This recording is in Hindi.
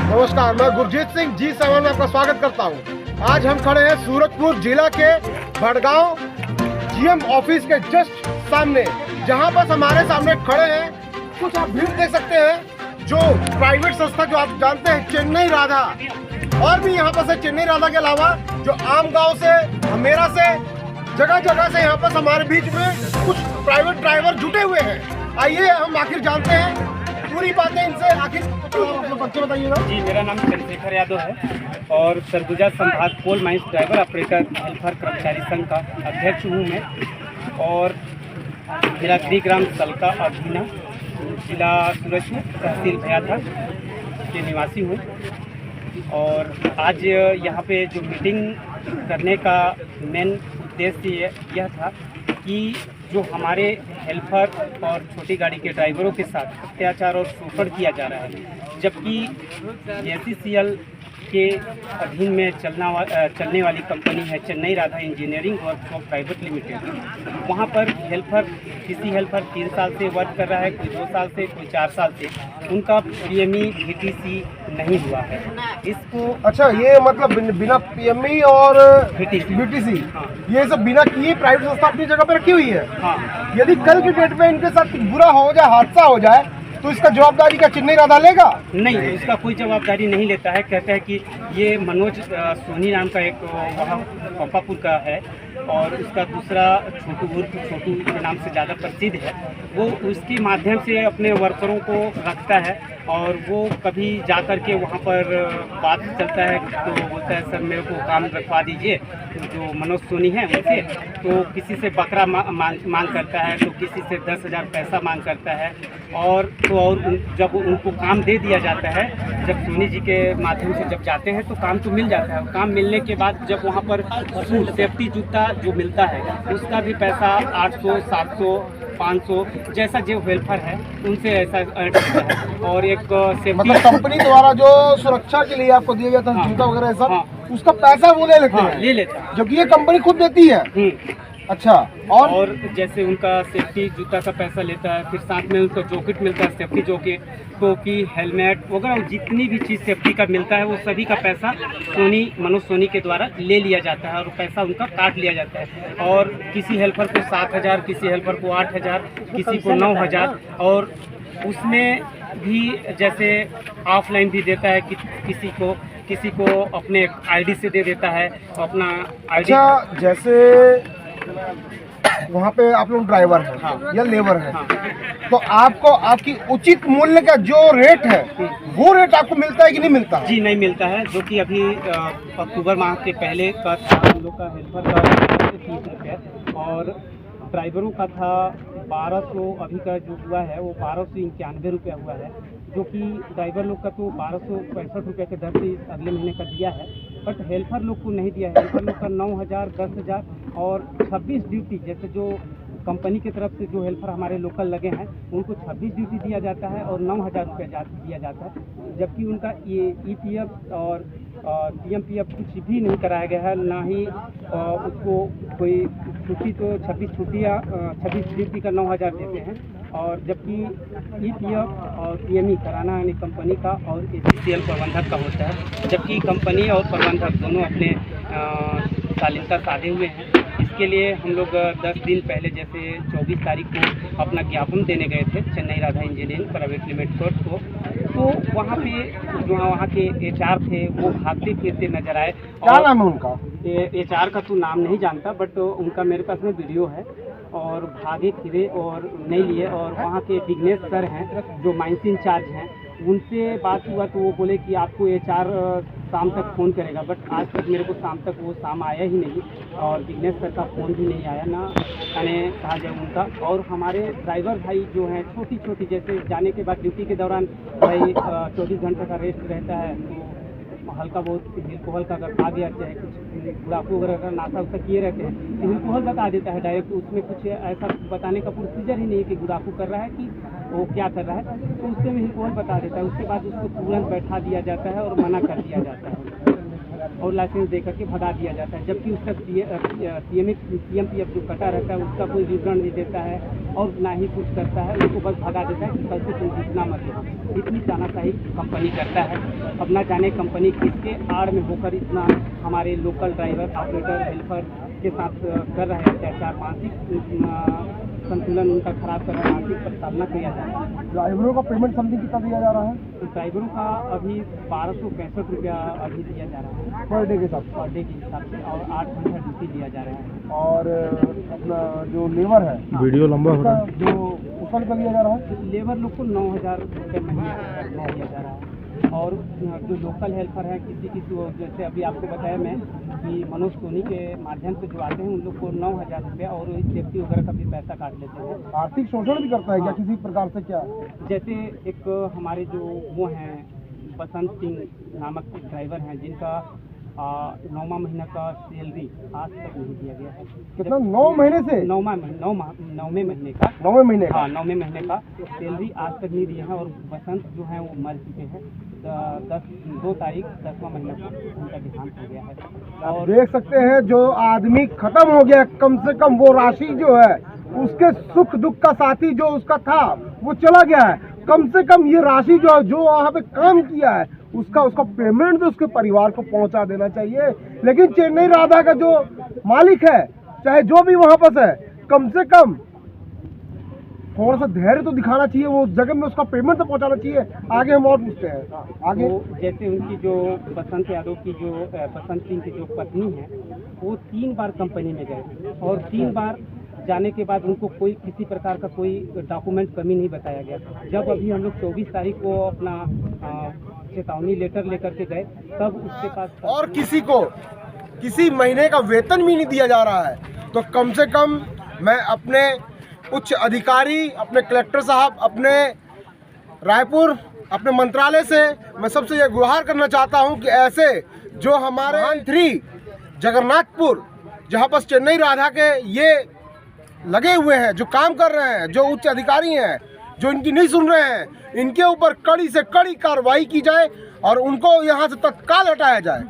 नमस्कार, मैं गुरजीत सिंह G7 में आपका स्वागत करता हूं। आज हम खड़े हैं सूरजपुर जिला के भड़गांव GM ऑफिस के जस्ट सामने, जहां पर हमारे सामने खड़े हैं कुछ आप भीड़ देख सकते हैं। जो प्राइवेट संस्था जो आप जानते हैं चेन्नई राधा, और भी यहाँ पर से चेन्नई राधा के अलावा जो आम गाँव से, हमेरा से, जगह जगह से यहाँ पर हमारे बीच में कुछ प्राइवेट ड्राइवर जुटे हुए हैं। आइए हम आखिर जानते हैं पूरी बातें इनसे। आखिर बच्चे बताइएगा। जी, मेरा नाम चंद्रशेखर यादव है और सरगुजा संभाग coal mines driver operator helper कर्मचारी संघ का अध्यक्ष हूँ मैं। और मेरा गृहग्राम सलका अधीना, जिला सूरजपुर, तहसील भयाथा के निवासी हूँ। और आज यहाँ पे जो मीटिंग करने का मेन उद्देश्य यह था कि जो हमारे हेल्पर और छोटी गाड़ी के ड्राइवरों के साथ अत्याचार और शोषण किया जा रहा है, जबकि SCCL के अधीन में चलने वाली कंपनी है Chennai Radha engineering workshop private limited. वहाँ पर किसी हेल्पर 3 साल से वर्क कर रहा है, कोई 2 साल से, कोई 4 साल से। उनका PME VTC नहीं हुआ है। इसको अच्छा, ये मतलब बिना PME और VTC हाँ। ये सब बिना किए प्राइवेट संस्था अपनी जगह पर रखी हुई है। हाँ, यदि कल की डेट में इनके साथ बुरा हो जाए, हादसा हो जाए, तो इसका जवाबदारी क्या चेन्नई राधा लेगा? नहीं, इसका कोई जवाबदारी नहीं लेता है। कहते हैं कि ये मनोज सोनी नाम का एक वहाँ पप्पापुर का है और उसका दूसरा छोटू उर्फ छोटू के नाम से ज़्यादा प्रसिद्ध है। वो उसके माध्यम से अपने वर्करों को रखता है और वो कभी जा कर के वहाँ पर बात चलता है तो बोलता है सर मेरे को काम रखवा दीजिए, जो मनोज सोनी है उनसे। तो किसी से बकरा मांग करता है, तो किसी से 10,000 पैसा मांग करता है। और जब उनको काम दे दिया जाता है, जब सोनी जी के माध्यम से जब जाते हैं तो काम तो मिल जाता है। काम मिलने के बाद जब वहाँ पर सेफ्टी जूता जो मिलता है उसका भी पैसा 800, 700, 500 जैसा जो हेल्पर है उनसे ऐसा अर्न करता है। और एक सेफ्टी मतलब कंपनी द्वारा जो सुरक्षा के लिए आपको दिया जाता है, जूता वगैरह सब, हाँ। उसका पैसा वो ले लेते हैं। ले लेता है, जबकि ये कंपनी खुद देती है। अच्छा, और जैसे उनका सेफ्टी जूता का पैसा लेता है, फिर साथ में उनका जॉकेट मिलता है, सेफ्टी जॉकेट, टोपी, हेलमेट वगैरह जितनी भी चीज़ सेफ्टी का मिलता है वो सभी का पैसा मनोज सोनी के द्वारा ले लिया जाता है और पैसा उनका काट लिया जाता है। और किसी हेल्पर को 7,000, किसी हेल्पर को 8,000, किसी को 9,000। और उसमें भी जैसे ऑफलाइन भी देता है कि किसी को अपने ID से दे देता है अपना ID। अच्छा, जैसे वहाँ पे आप लोग ड्राइवर हैं, हाँ। या लेबर हैं, हाँ। तो आपको आपकी उचित मूल्य का जो रेट है वो रेट आपको मिलता है कि नहीं मिलता? जी, नहीं मिलता है। जो कि अभी अक्टूबर माह के पहले का था हम लोग का हेल्पर का 30 रुपये और ड्राइवरों का था 1200। अभी का जो हुआ है वो 1291 रुपया हुआ है, जो कि ड्राइवर लोग का तो 1265 रुपये के दर से अगले महीने का दिया है, बट हेल्पर लोग को नहीं दिया है। हेल्पर लोग का 9,000, 10,000 और 26 ड्यूटी, जैसे जो कंपनी की तरफ से जो हेल्पर हमारे लोकल लगे हैं उनको 26 ड्यूटी दिया जाता है और 9,000 रुपये दिया जाता है। जबकि उनका ये EPF और PMPF कुछ भी नहीं कराया गया है, ना ही उसको कोई छुट्टी। तो 26 ड्यूटी का 9,000 देते हैं। और जबकि EPF और PME कराना यानी कंपनी का और SCCL प्रबंधक का होता है, जबकि कंपनी और प्रबंधक दोनों अपने शालीनता साधे हुए हैं। इसके लिए हम लोग 10 दिन पहले, जैसे 24 तारीख को अपना ज्ञापन देने गए थे Chennai Radha engineering private limited को। तो वहाँ पे जो वहाँ के HR थे वो भागते फिरते नजर आए। क्या नाम है उनका? HR का तो नाम नहीं जानता, बट उनका मेरे पास में वीडियो है। और भागे फिरे और नहीं लिए। और वहाँ के विघ्नेश सर हैं जो माइंस इंचार्ज हैं, उनसे बात हुआ तो वो बोले कि आपको HR शाम तक फ़ोन करेगा, बट आज तक मेरे को शाम तक वो शाम आया ही नहीं और विघ्नेश सर का फ़ोन भी नहीं आया, ना मैंने कहा जाए उनका। और हमारे ड्राइवर भाई जो हैं छोटी जैसे जाने के बाद ड्यूटी के दौरान भाई 24 घंटे का रेस्ट रहता है, तो हल्का बहुत अल्कोहल का अगर खा गया, चाहे कुछ गुड़ाखू वगैरह का नाशा उसका किए रहते हैं, तो अल्कोहल बता देता है डायरेक्ट। उसमें कुछ ऐसा बताने का प्रोसीजर ही नहीं है कि गुड़ाखू कर रहा है कि वो क्या कर रहा है, तो उससे भी अल्कोहल बता देता है। उसके बाद उसको तुरंत बैठा दिया जाता है और मना कर दिया जाता है। और लाइसेंस दे करके भगा दिया जाता है, जबकि उसका CMPF जो कटा रहता है उसका कोई विवरण नहीं देता है और ना ही कुछ करता है, उसको बस भगा देता है कि कल से तुम जितना मत दो। इतनी तानाशाही कंपनी करता है। अब ना जाने कंपनी किसके आड़ में होकर इतना हमारे लोकल ड्राइवर, ऑपरेटर, हेल्पर के साथ कर रहे हैं अत्याचार, मानसिक संतुलन उनका खराब कर रहा है, मानसिक प्रताड़ना किया जा रहा है। ड्राइवरों का पेमेंट समथिंग कितना दिया जा रहा है? तो ड्राइवरों का अभी 1265 रुपया अभी दिया जा रहा है पर डे के हिसाब से। पर डे के हिसाब से, और 8 घंटा ड्यूटी दिया जा रहा है। और अपना जो लेबर है, वीडियो लंबा हो रहा है, जो उसका कितना दिया जा रहा है? लेबर लोग को 9,000 रुपये महीने दिया जा रहा है। और जो लोकल हेल्पर है, किसी जैसे अभी आपको बताया मैं कि मनोज सोनी के माध्यम से जो आते हैं उन लोग को 9,000 रुपये और सेफ्टी वगैरह का भी पैसा काट लेते हैं। आर्थिक शोषण भी करता है क्या किसी प्रकार से? क्या जैसे एक हमारे जो वो हैं बसंत सिंह नामक एक ड्राइवर हैं, जिनका 9वां महीना का सैलरी आज तक नहीं दिया गया है। कितना? 9 महीने से? 9वें महीने का 9वें महीने का? हाँ, 9वें महीने का सैलरी आज तक नहीं दिए हैं। और बसंत जो है वो मर चुके हैं। 2 तारीख 10वां महीना को उनका देहांत हो गया है। और देख सकते हैं जो आदमी खत्म हो गया, कम से कम वो राशि जो है उसके सुख दुख का साथी जो उसका था वो चला गया है। कम से कम ये राशि जो वहाँ पे काम किया है उसका पेमेंट तो उसके परिवार को पहुंचा देना चाहिए। लेकिन चेन्नई राधा का जो मालिक है, चाहे जो भी वहाँ पर है, कम से कम थोड़ा सा धैर्य तो दिखाना चाहिए, वो जगह में उसका पेमेंट तो पहुंचाना चाहिए। आगे हम और पूछते हैं आगे। तो जैसे उनकी जो बसंत यादव की जो बसंत सिंह की जो पत्नी है, वो 3 बार कंपनी में गए और 3 बार जाने के बाद उनको कोई किसी प्रकार का कोई डॉक्यूमेंट कमी नहीं बताया गया। जब अभी हम लोग 24 तारीख को अपना चेतावनी लेटर लेकर के गए, तब उसके पास और किसी को किसी महीने का वेतन भी नहीं दिया जा रहा है। तो कम से कम मैं अपने उच्च अधिकारी, अपने कलेक्टर साहब, अपने रायपुर, अपने मंत्रालय से मैं सबसे ये गुहार करना चाहता हूं कि ऐसे जो हमारे 3 जगन्नाथपुर, जहां पर चेन्नई राधा के ये लगे हुए हैं, जो काम कर रहे हैं, जो उच्च अधिकारी हैं, जो इनकी नहीं सुन रहे हैं, इनके ऊपर कड़ी से कड़ी कार्रवाई की जाए और उनको यहाँ से तत्काल हटाया जाए।